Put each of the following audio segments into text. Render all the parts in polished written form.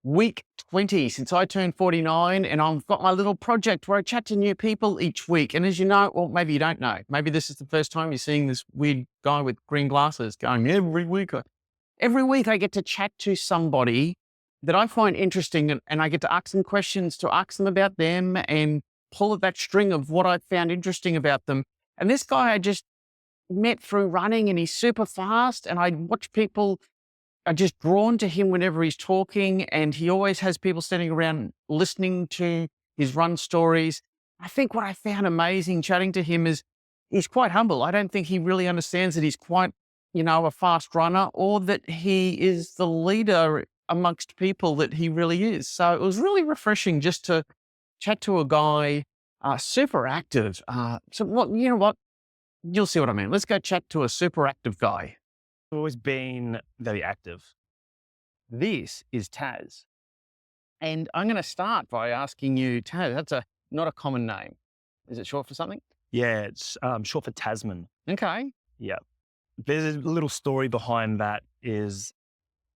week 20 since I turned 49, and I've got my little project where I chat to new people each week. And as you know, or maybe you don't know, maybe this is the first time you're seeing this weird guy with green glasses going every week. Every week I get to chat to somebody that I find interesting, and I get to ask them questions, to ask them about them and pull at that string of what I found interesting about them. And this guy I just met through running, and he's super fast, and I watch people are just drawn to him whenever he's talking, and he always has people standing around listening to his run stories. I think what I found amazing chatting to him is he's quite humble. I don't think he really understands that he's quite, a fast runner, or that he is the leader amongst people that he really is. So it was really refreshing just to chat to a guy, super active. So what, you know what? You'll see what I mean. Let's go chat to a super active guy. Always been very active. This is Taz. And I'm going to start by asking you, Taz, that's not a common name. Is it short for something? Yeah, it's short for Tasman. Okay. Yeah. There's a little story behind that is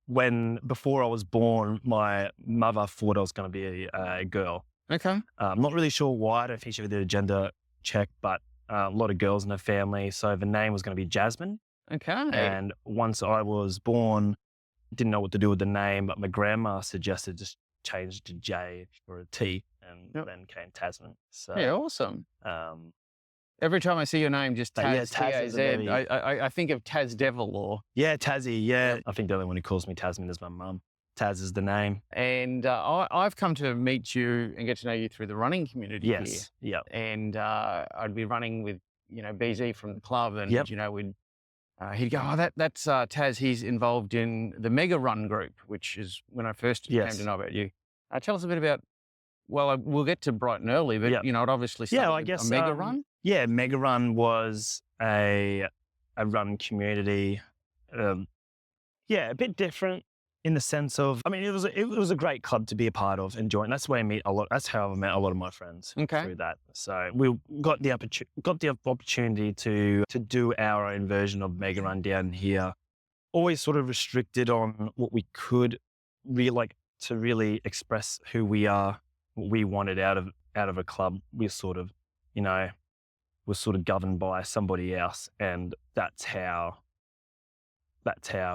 before I was born, my mother thought I was going to be a girl. Okay. I'm not really sure why. I don't think she ever did a gender check, but a lot of girls in her family. So the name was going to be Jasmine. Okay. And once I was born, didn't know what to do with the name, but my grandma suggested just change to J or a T, and then came Tasman. So Yeah, awesome. um, Every time I see your name, just Taz, Taz is a T-A-Z, very- I think of Taz Devil or... yeah, Tazzy. Yeah, I think the only one who calls me Tasman is my mum. Taz is the name. And I've come to meet you and get to know you through the running community here. Yes. Yeah. And I'd be running with, BZ from the club, and, Yep. he'd go, oh, that's Taz. He's involved in the Mega Run group, which is when I first came to know about you. Tell us a bit about, well, we'll get to bright and early, but, it obviously started I with guess a Mega Run. Yeah, Mega Run was a run community. A bit different in the sense of, I mean, it was a great club to be a part of and join. That's where I meet a lot. That's how I met a lot of my friends through that. So we got the opportunity to do our own version of Mega Run down here. Always sort of restricted on what we could to really express who we are, what we wanted out of a club. We sort of, was sort of governed by somebody else, and that's how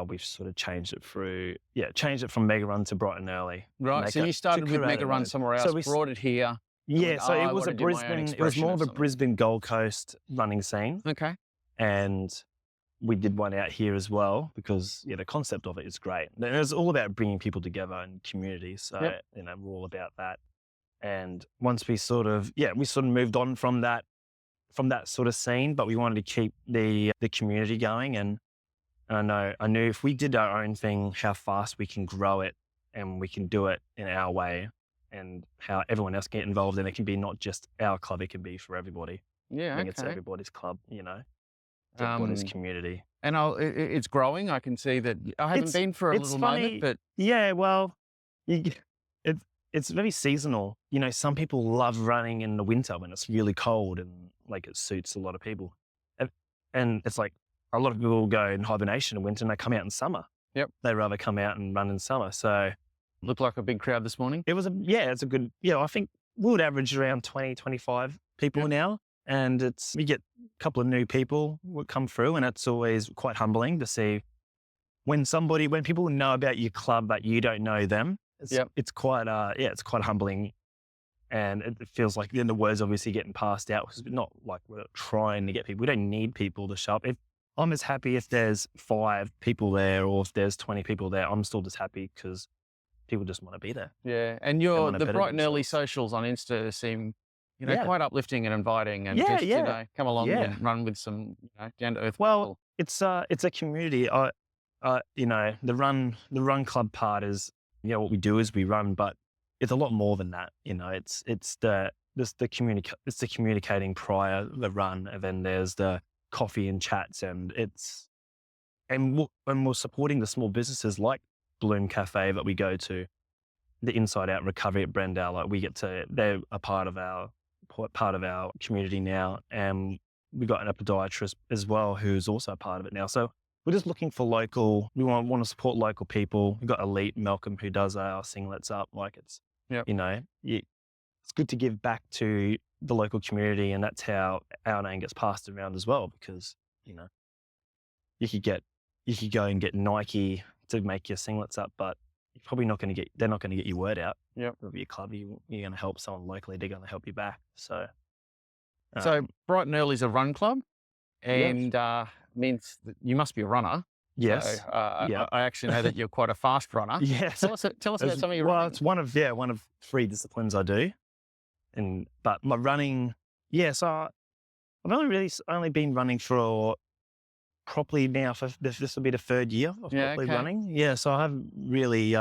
we've sort of changed it from Mega Run to bright and early. Right. So you started with Mega Run somewhere else, brought it here. Yeah. So it was it was more of a Brisbane Gold Coast running scene. Okay. And we did one out here as well because the concept of it is great. And it was all about bringing people together and community. So, we're all about that. And once we sort of moved on from that sort of scene, but we wanted to keep the community going. And I knew if we did our own thing, how fast we can grow it, and we can do it in our way, and how everyone else can get involved. And it can be not just our club, it can be for everybody. Yeah, I think it's everybody's club, everybody's community. And it's growing. I can see that. I haven't been for a little moment, but... Yeah, well, it's very seasonal. Some people love running in the winter when it's really cold and it suits a lot of people. And it's like, a lot of people go in hibernation in winter and they come out in summer. Yep. They rather come out and run in summer. So looked like a big crowd this morning. it's a good, I think we would average around 20, 25 people now. And we get a couple of new people would come through, and it's always quite humbling to see when people know about your club, but you don't know them. It's quite, it's quite humbling. And it feels like then the word's obviously getting passed out, because it's not like we're trying to get people. We don't need people to show up. I'm as happy if there's 5 people there, or if there's 20 people there. I'm still just happy because people just want to be there. Yeah, and the bright and early socials on Insta seem, quite uplifting and inviting, and come along and run with some down to earth. Well, people. It's a community. The run club part is what we do is we run, but it's a lot more than that. It's the communicating prior the run, and then there's the coffee and chats, and we're supporting the small businesses like Bloom Cafe that we go to, the Inside Out Recovery at Brendale. They're a part of our community now, and we got a podiatrist as well who's also a part of it now. So we're just looking for local. We want to support local people. We've got Elite Malcolm who does our singlets up. Like it's, Yep. It's good to give back to the local community, and that's how our name gets passed around as well. Because you could go and get Nike to make your singlets up, but you're probably not going to get. They're not going to get your word out. Yep. Of your club, you're going to help someone locally. They're going to help you back. So, So Brighton Early is a run club, Yes. and means that you must be a runner. yes, So, yeah. I actually know that you're quite a fast runner. yes. Tell us about some of your Well, running. it's one of 3 disciplines I do, but my running, so I've only been running for properly now for this will be the 3rd year of Yeah, properly okay. running. Yeah, so I have really,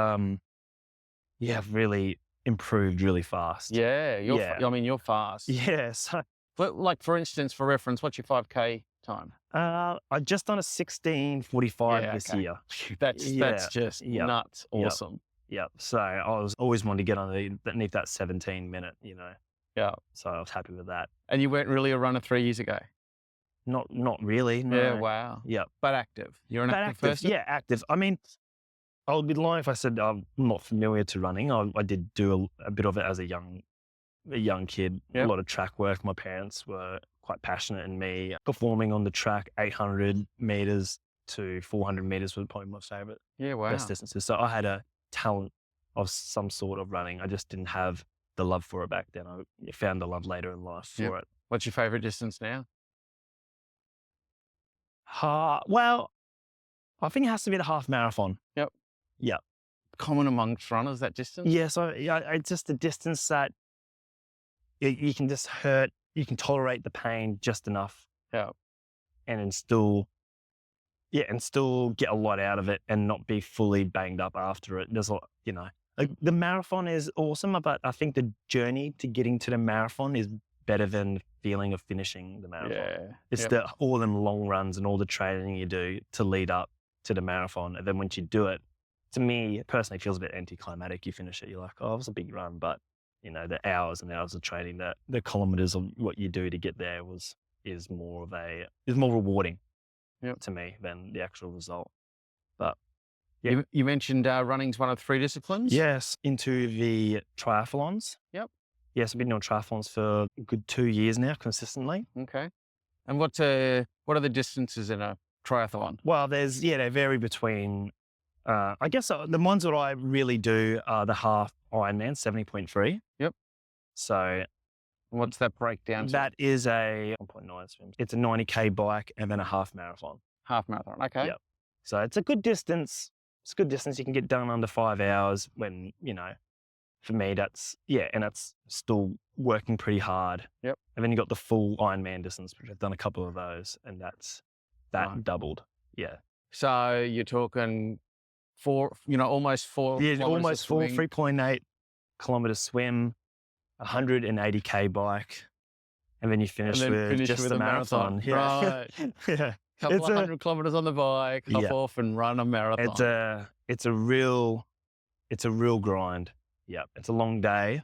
really improved really fast. Yeah, Yeah. I mean, you're fast. Yeah. So But like, for instance, for reference, what's your 5K time? I just done a 16:45 Yeah, this okay. year. That's Yeah, just yeah, nuts. yeah. Awesome. Yeah. So I was always wanting to get underneath that 17-minute, Yeah. So I was happy with that. And you weren't really a runner 3 years ago. Not really. No. Yeah, wow. Yeah. But active. You're an But active active. person? Yeah, active. I mean, I would be lying if I said I'm not familiar to running. I did do a bit of it as a young kid. Yep. A lot of track work. My parents were quite passionate in me performing on the track. 800 meters to 400 meters was probably my favorite Yeah, wow. best distances. So I had a talent of some sort of running. I just didn't have the love for it back then. I found the love later in life for Yep. it. What's your favorite distance now? Well, I think it has to be the half marathon. Yep. Yeah. Common amongst runners, that distance? Yeah. So it's just a distance that you can just you can tolerate the pain just enough. Yeah. And then still get a lot out of it and not be fully banged up after it. There's like the marathon is awesome, but I think the journey to getting to the marathon is better than the feeling of finishing the marathon. Yeah. It's all them long runs and all the training you do to lead up to the marathon. And then once you do it, to me, it personally feels a bit anticlimactic. You finish it, you're like, oh, it was a big run. But, the hours and hours of training, the kilometers of what you do to get there is more rewarding to me than the actual result. But yeah. You mentioned running's one of 3 disciplines? Yes, into the triathlons. Yep. Yes, I've been doing triathlons for a good 2 years now, consistently. Okay. And what are the distances in a triathlon? Well, they vary between, I guess the ones that I really do are the half Ironman, 70.3. Yep. So What's that breakdown to? that is a 1.9 swim. It's a 90K bike and then a half marathon. Half marathon. Okay. Yep. So it's a good distance. It's a good distance. You can get done under 5 hours when, for me, that's still working pretty hard. Yep. And then you got the full Ironman distance, which I've done a couple of those, and that Right. doubled. Yeah. So you're talking almost 4 Yeah, kilometers almost of full, swimming. 3.8 kilometer swim, 180K bike, and then you finish And then with finish just with the a marathon. marathon. Right. Yeah. Couple It's of a- 100 kilometers on the bike, hop Yeah. off and run a marathon. It's a real grind. Yeah. It's a long day,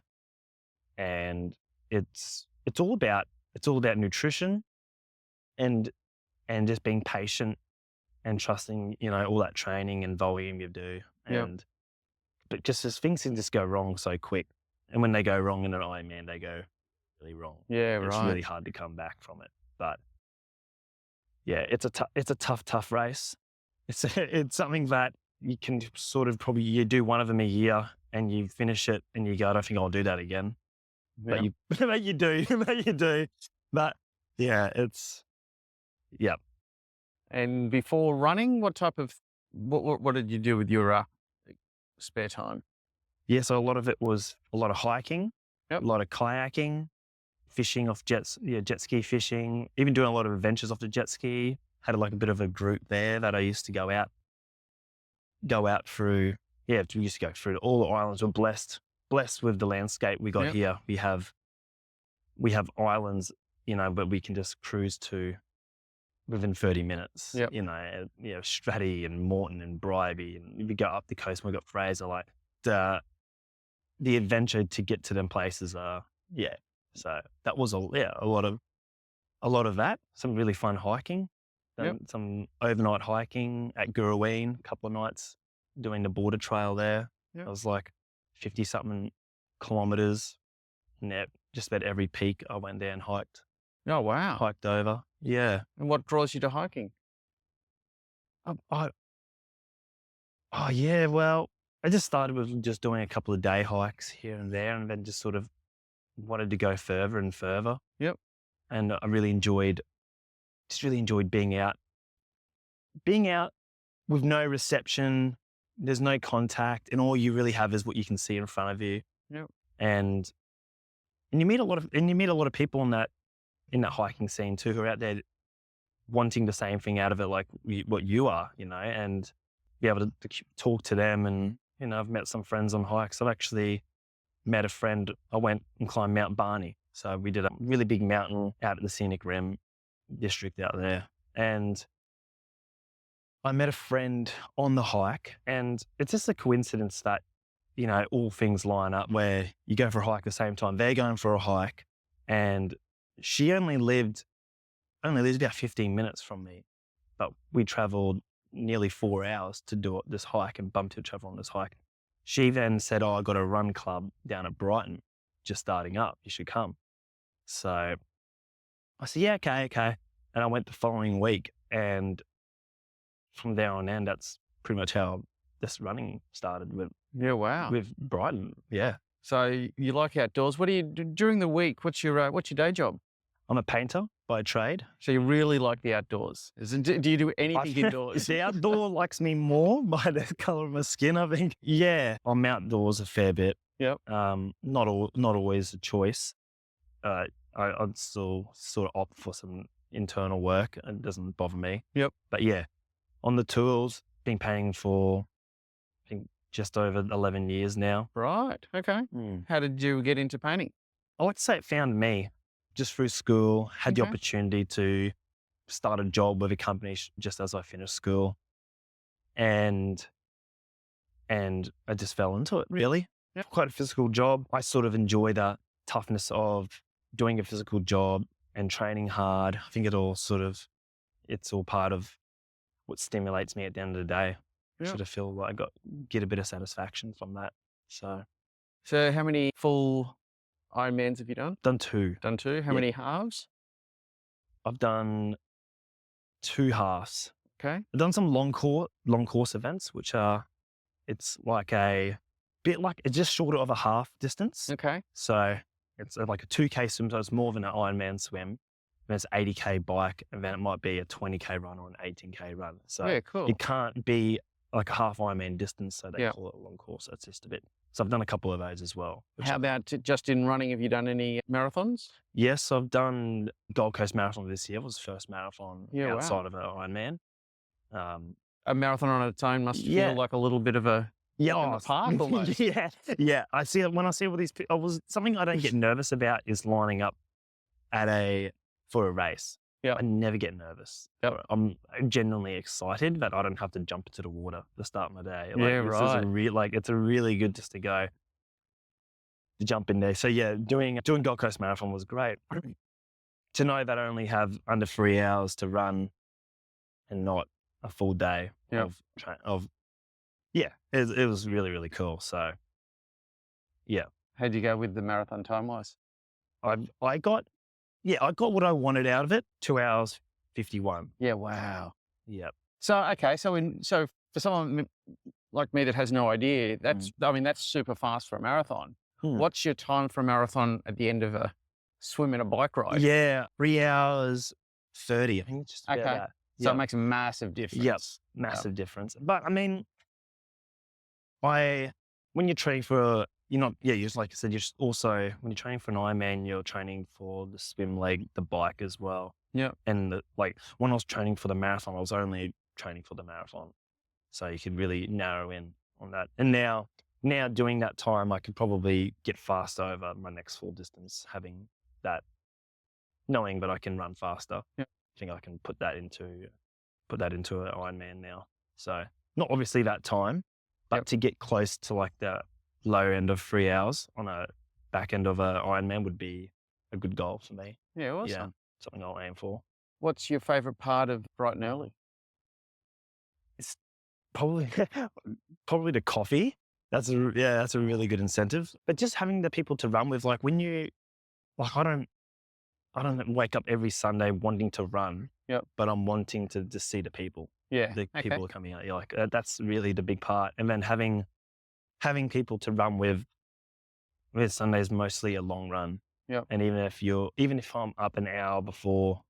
and it's all about nutrition and just being patient and trusting, all that training and volume you do. Yep. But just as things can just go wrong so quick. And when they go wrong in an Ironman, they go really wrong. Yeah, It's right. really hard to come back from it. But yeah, it's a tough race. It's something that you can sort of you do one of them a year and you finish it and you go, I don't think I'll do that again. Yeah. But you do. But yeah, yeah. And before running, what did you do with your spare time? Yeah, so a lot of it was a lot of hiking, Yep. a lot of kayaking, fishing off jet ski fishing, even doing a lot of adventures off the jet ski. Had a bit of a group there that I used to go out through. Yeah, we used to go through all the islands. We're blessed with the landscape we got Yep. here. We have islands, but we can just cruise to within 30 minutes. Yep. Stratty and Moreton and Bribie, and if you go up the coast, we've got Fraser. Like the adventure to get to them places are So that was a lot of that. Some really fun hiking, Done some overnight hiking at Gurraween, a couple of nights doing the border trail there. Yep. It was like 50 something kilometers. And just about every peak I went there and hiked Oh, wow. over. Yeah. And what draws you to hiking? I, oh yeah, well, I just started with just doing a couple of day hikes here and there, and then just sort of wanted to go further and further. Yep. And I really enjoyed being out with no reception. There's no contact, and all you really have is what you can see in front of you. Yep. And you meet a lot of people in that hiking scene too, who are out there wanting the same thing out of it, like what you are, and be able to talk to them. And, I've met some friends on hikes. I've actually met a friend. I went and climbed Mount Barney. So we did a really big mountain out at the Scenic Rim district out there. And I met a friend on the hike, and it's just a coincidence that, all things line up where you go for a hike at the same time. They're going for a hike, and she only lives about 15 minutes from me, but we traveled nearly 4 hours to do this hike and bumped each other on this hike. She then said, "Oh, I got a run club down at Brighton, just starting up. You should come." So I said, "Yeah, okay." And I went the following week, and from there on in, that's pretty much how this running started with Yeah, wow. Brighton. Yeah. So you like outdoors. What do you do during the week? What's your day job? I'm a painter by trade. So you really like the outdoors. Do you do anything indoors? The outdoor likes me more by the color of my skin, I think. Yeah, I'm outdoors a fair bit. Yep. Not always a choice. I'd still sort of opt for some internal work. It doesn't bother me. Yep. But yeah, on the tools, been painting for, I think, just over 11 years now. Right. Okay. How did you get into painting? I like to say it found me just through school, had the Okay. opportunity to start a job with a company just as I finished school. And I just fell into it, really. Yep. Quite a physical job. I sort of enjoy the toughness of doing a physical job and training hard. I think it's all part of what stimulates me at the end of the day. Yep. Sort of feel like I get a bit of satisfaction from that. So how many full Ironmans have you done? done 2. Done 2. How Yeah. many halves? I've done 2 halves. Okay. I've done some long course events, which it's like it's just shorter of a half distance. Okay. So it's like a 2K swim, so it's more than an Ironman swim. And it's 80K bike, and then it might be a 20K run or an 18K run. So Yeah, cool. it can't be like a half Ironman distance, so they Yeah. call it a long course. That's just a bit. So I've done a couple of those as well. How about just in running? Have you done any marathons? Yes, I've done Gold Coast Marathon this year. It was the first marathon Yeah, wow. outside of an Ironman. A marathon on its own must Yeah. feel like a little bit of a Yeah, walk in the park almost. yeah. I see it when I see all these people. Something I don't get nervous about is lining up for a race. Yeah. I never get nervous. Yep. I'm genuinely excited that I don't have to jump into the water to start my day. Yeah, this right. is it's a really good just to go to jump in there. So yeah, doing Gold Coast Marathon was great. To know that I only have under 3 hours to run and not a full day Yep. it was really, really cool. So yeah, How'd you go with the marathon time-wise? I got what I wanted out of it. 2 hours 51. Yeah, wow. Yep. So for someone like me that has no idea, that's super fast for a marathon. Hmm. What's your time for a marathon at the end of a swim and a bike ride? Yeah, 3 hours 30. I think it's just about Okay. that. So Yep. it makes a massive difference. Yep. Massive difference. But I mean, when you're training for, just like I said, when you're training for an Ironman, you're training for the swim leg, the bike as well. Yeah. And when I was training for the marathon, I was only training for the marathon. So you can really narrow in on that. And now doing that time, I could probably get fast over my next full distance, having that, knowing that I can run faster. Yeah. I think I can put that into an Ironman now. So not obviously that time, but Yep. to get close to like the low end of 3 hours on a back end of an Ironman would be a good goal for me. Yeah, awesome. Yeah, something I'll aim for. What's your favourite part of bright and early? It's probably probably the coffee. That's a really good incentive. But just having the people to run with, like when you like, I don't wake up every Sunday wanting to run. Yep. But I'm wanting to just see the people. Yeah. The Okay. people are coming out. You're like, that's really the big part. And then having people to run with Sunday's mostly a long run. Yep. And even if I'm up an hour before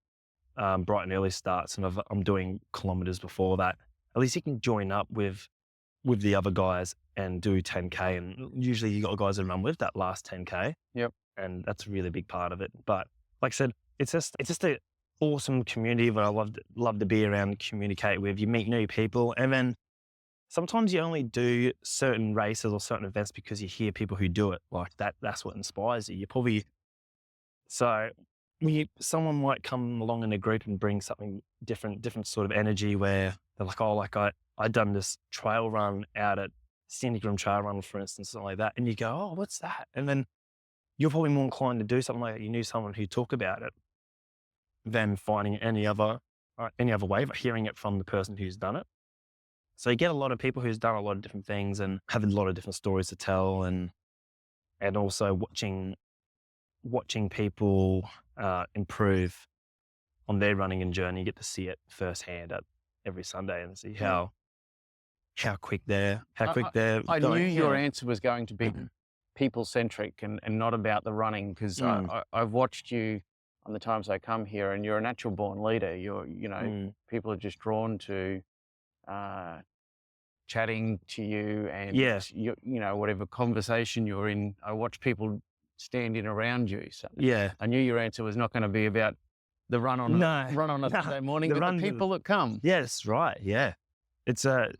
bright and early starts and I'm doing kilometers before that, at least you can join up with the other guys and do 10K. And usually you got guys that run with that last 10K. Yep. And that's a really big part of it. But like I said, it's just an awesome community that I love to be around and communicate with. You meet new people, and then sometimes you only do certain races or certain events because you hear people who do it. Like that's what inspires you. So someone might come along in a group and bring something different sort of energy where they're like, oh, like I done this trail run out at Sandygram Trail Run, for instance, something like that. And you go, oh, what's that? And then you're probably more inclined to do something like that. You knew someone who talked about it than finding any other way, but hearing it from the person who's done it. So you get a lot of people who's done a lot of different things and have a lot of different stories to tell, and also watching people improve on their running and journey. You get to see it firsthand at every Sunday and see how quick they're I going. knew your answer was going to be people-centric and not about the running, because I've watched you on the times I come here, and you're a natural-born leader. People are just drawn to chatting to you, and whatever conversation you're in. I watch people standing around you. So I knew your answer was not going to be about the run on a Sunday morning, but the people that come. Yeah, that's right. Yeah, it's a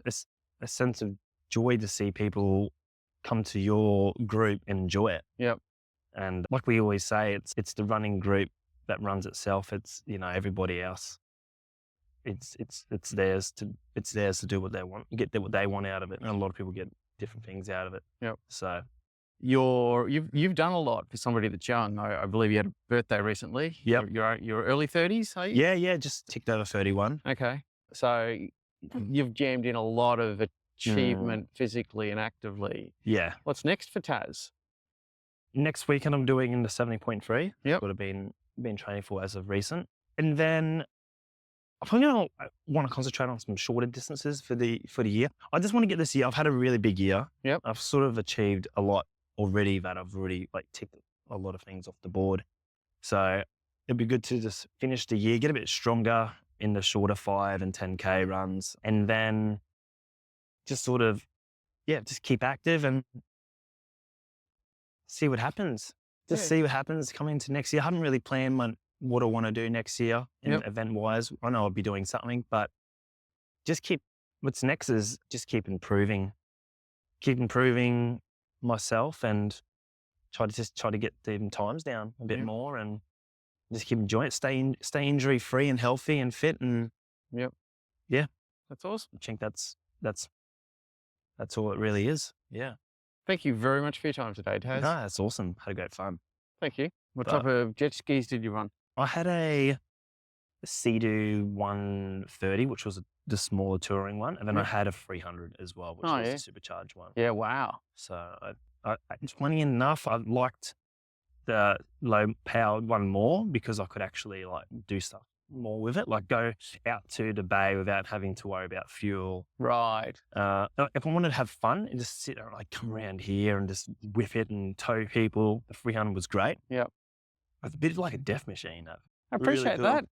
sense of joy to see people come to your group and enjoy it. Yep. And like we always say, it's the running group that runs itself. It's everybody else. It's theirs to do what they want, get what they want out of it, and a lot of people get different things out of it. Yep. So you've done a lot for somebody that's young. I believe you had a birthday recently. Yep. You're early 30s, are you? Yeah, just ticked over 31. Okay. So you've jammed in a lot of achievement physically and actively. Yeah. What's next for Taz? Next weekend I'm doing the 70.3. Yep. What I've been training for as of recent. And then I think I want to concentrate on some shorter distances for the year. I just want to get this year. I've had a really big year. Yep. I've sort of achieved a lot already that I've already ticked a lot of things off the board. So it'd be good to just finish the year, get a bit stronger in the shorter 5 and 10K runs, and then just sort of, just keep active and see what happens. See what happens coming into next year. I haven't really planned what I want to do next year event-wise. I know I'll be doing something, but what's next is just keep improving myself and try to get the times down a bit more and just keep enjoying it. Stay injury-free and healthy and fit, and that's awesome. I think that's all it really is. Yeah. Thank you very much for your time today, Taz. No, that's awesome. Had a great fun. Thank you. What type of jet skis did you run? I had a Sea-Doo 130, which was the smaller touring one, and then I had a 300 as well, which was a supercharged one. Yeah, wow. So it's funny enough, I liked the low-powered one more because I could actually do stuff more with it, like go out to the bay without having to worry about fuel. Right. If I wanted to have fun and just sit there and come around here and just whip it and tow people, the 300 was great. Yep. It's a bit like a death machine. I appreciate that.